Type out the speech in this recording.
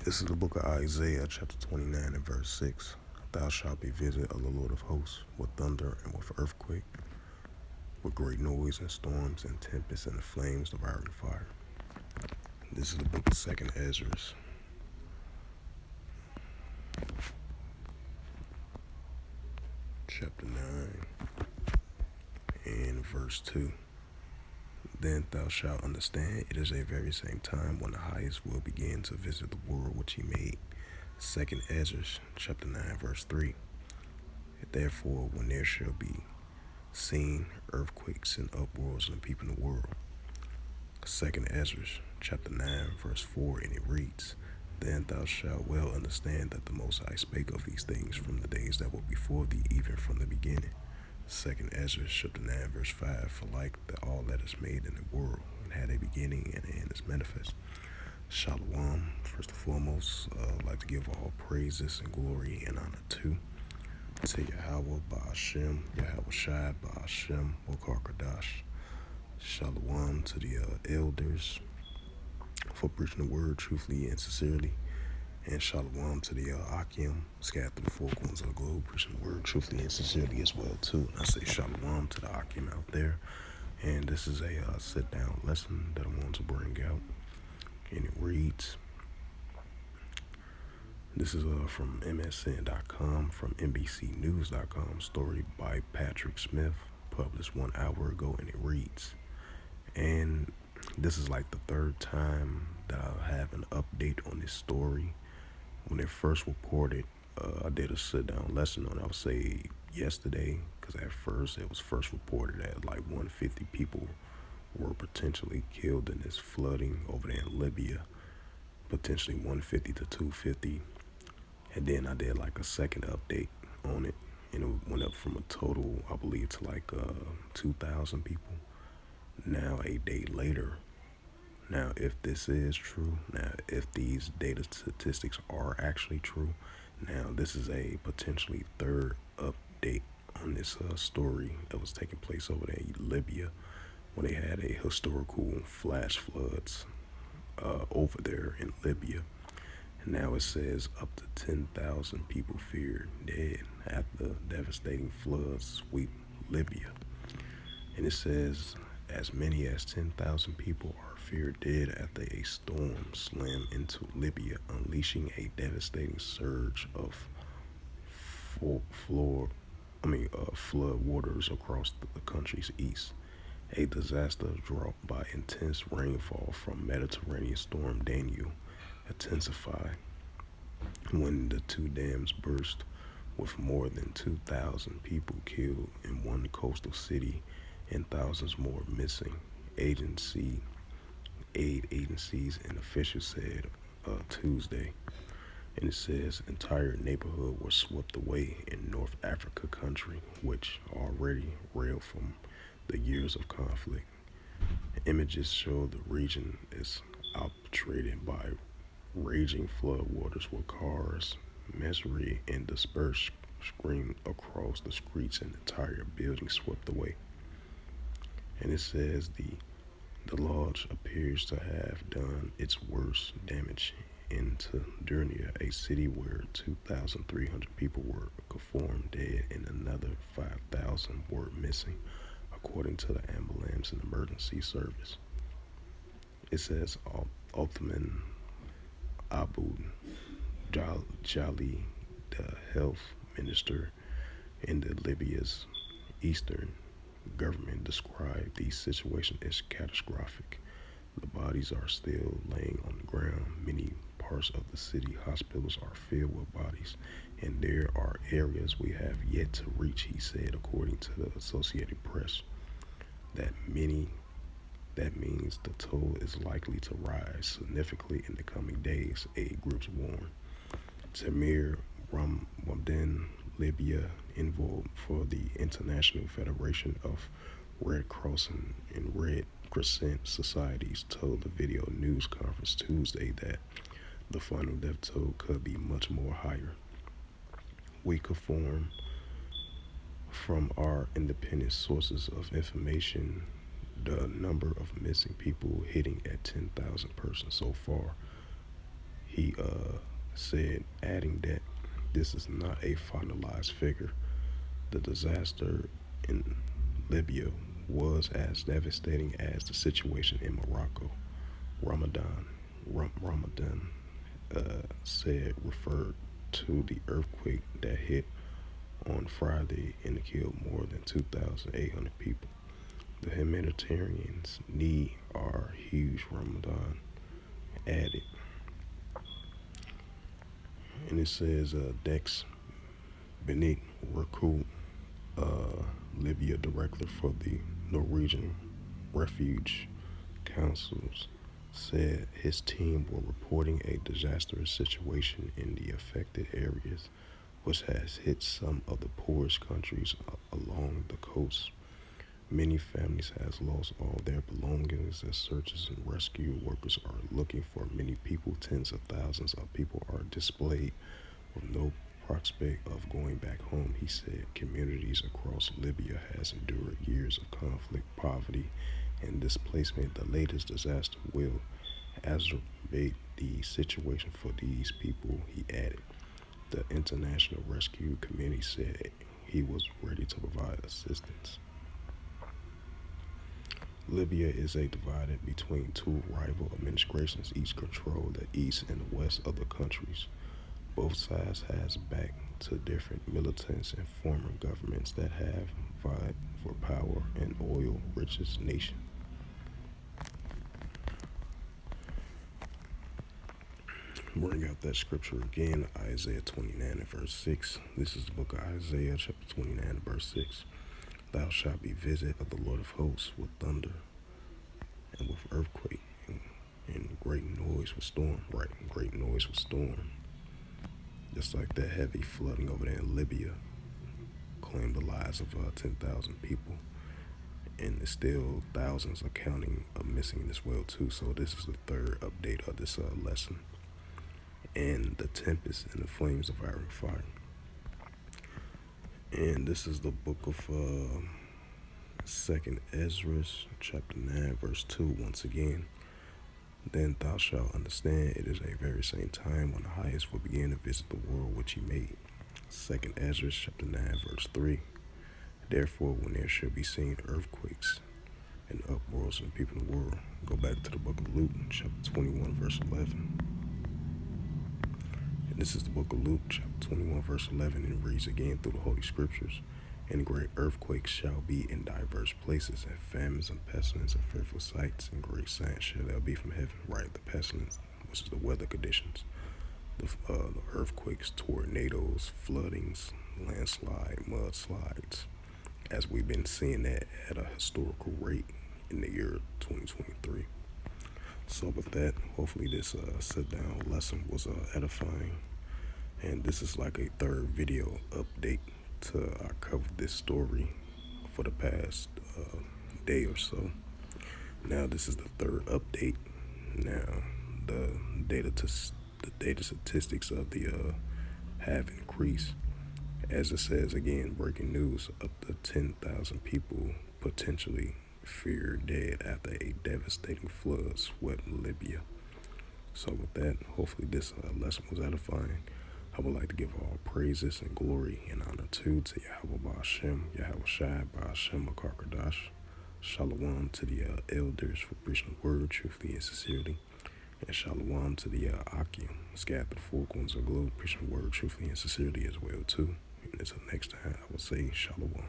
This is the book of Isaiah, chapter 29 and verse 6. Thou shalt be visited of the Lord of hosts with thunder and with earthquake, with great noise and storms and tempests and the flames of iron fire. This is the book of 2nd Ezra, chapter 9 and verse 2. Then thou shalt understand it is a very same time when the highest will begin to visit the world which he made. 2nd Ezra, chapter 9, verse 3. Therefore, when there shall be seen earthquakes and uproars and people in the world. 2nd Ezra, chapter 9, verse 4, and it reads, Then thou shalt well understand that the Most High spake of these things from the days that were before thee, even from the beginning. 2nd Ezra, chapter 9, verse 5, For like that all that is made in the world, and had a beginning and an end is manifest. Shalom. First and foremost, I'd like to give all praises and glory and honor to Yahweh Ba'ashem, Yahweh Shai Ba'ashem, Mokar Kadash. Shalom to the elders for preaching the word truthfully and sincerely. And shalom to the Akim, scattered through the four corners of the globe, preaching the word truthfully and sincerely as well too. And I say shalom to the Akim out there. And this is a sit-down lesson that I want to bring out. And it reads, this is from MSN.com, from NBCnews.com, story by Patrick Smith, published 1 hour ago, and it reads, and this is like the third time that I have an update on this story. When it first reported, I did a sit-down lesson on it, I would say yesterday, because at first it was first reported that like 150 people were potentially killed in this flooding over there in Libya, potentially 150 to 250. And then I did like a second update on it, and it went up from a total, I believe, to like 2,000 people. Now, a day later, now if this is true, now if these data statistics are actually true, now this is a potentially third update on this story that was taking place over there in Libya, when they had a historical flash floods over there in Libya. Now it says up to 10,000 people feared dead after devastating floods sweep Libya. And it says as many as 10,000 people are feared dead after a storm slammed into Libya, unleashing a devastating surge of flood waters across the country's east. A disaster wrought by intense rainfall from Mediterranean storm Daniel intensified when the two dams burst, with more than 2,000 people killed in one coastal city and thousands more missing. Aid agencies and officials said Tuesday. And it says entire neighborhood was swept away in North Africa country, which already reeled from the years of conflict. Images show the region is outpenetrated by raging floodwaters, with cars, misery, and dispersed screamed across the streets, and entire buildings swept away. And it says the lodge appears to have done its worst damage into Dernia, a city where 2,300 people were confirmed dead and another 5,000 were missing, according to the ambulance and emergency service. It says Othman Abu Jali, the health minister in the Libya's eastern government, described the situation as catastrophic. The bodies are still laying on the ground. Many parts of the city hospitals are filled with bodies, and there are areas we have yet to reach, he said, according to the Associated Press. That means the toll is likely to rise significantly in the coming days, aid groups warn. Tamir Ramwaden, Libya, involved for the International Federation of Red Cross and Red Crescent Societies, told the video news conference Tuesday that the final death toll could be much more higher. We confirm from our independent sources of information the number of missing people hitting at 10,000 persons so far, He said, adding that this is not a finalized figure. The disaster in Libya was as devastating as the situation in Morocco. Ramadan said referred to the earthquake that hit on Friday and killed more than 2,800 people. The humanitarians need are huge, Ramadan added. And it says Dex Benit Raku, uh, Libya director for the Norwegian Refuge Councils, said his team were reporting a disastrous situation in the affected areas, which has hit some of the poorest countries along the coast. Many families has lost all their belongings as searchers and rescue workers are looking for many people. Tens of thousands of people are displaced with no prospect of going back home. He said communities across Libya has endured years of conflict, poverty, and displacement. The latest disaster will exacerbate the situation for these people, he added. The International Rescue Committee said he was ready to provide assistance. Libya is a divided between two rival administrations, each control the east and the west of the countries. Both sides has backed to different militants and former governments that have vied for power in oil richest nation. Bring out that scripture again, Isaiah 29 and verse 6. This is the book of Isaiah, chapter 29 and verse 6. Thou shalt be visited of the Lord of hosts with thunder and with earthquake and great noise with storm. Right, great noise with storm. Just like that heavy flooding over there in Libya claimed the lives of 10,000 people. And still thousands are counting are missing as well too. So this is the third update of this lesson. And the tempest and the flames of iron fire. And this is the book of Second Ezra, chapter 9, verse 2. Once again, then thou shalt understand it is a very same time when the highest will begin to visit the world which he made. Second Ezra, chapter 9, verse 3. Therefore, when there shall be seen earthquakes and uproars in the people of the world, go back to the book of Luke, chapter 21, verse 11. And this is the book of Luke, chapter 21, verse 11, and it reads again through the Holy Scriptures. And great earthquakes shall be in diverse places, and famines and pestilence and fearful sights, and great signs shall there be from heaven. Right, the pestilence, which is the weather conditions, the earthquakes, tornadoes, floodings, landslide, mudslides, as we've been seeing that at a historical rate in the year 2023. So with that, hopefully this sit-down lesson was edifying, and this is like a third video update to I covered this story for the past day or so. Now this is the third update. Now the data statistics of the have increased. As it says again, breaking news: up to 10,000 people potentially feared dead after a devastating flood swept Libya. So with that, hopefully this lesson was edifying. I would like to give all praises and glory and honor to Yahweh Ba'Shem, Yahweh Shai Ba'Shem Akarkadash. Shalom to the elders for preaching the word truthfully and sincerely. And shalom to the Akim, scattered the four corners of the globe, preaching the word truthfully and sincerely as well too. And until next time, I will say shalom.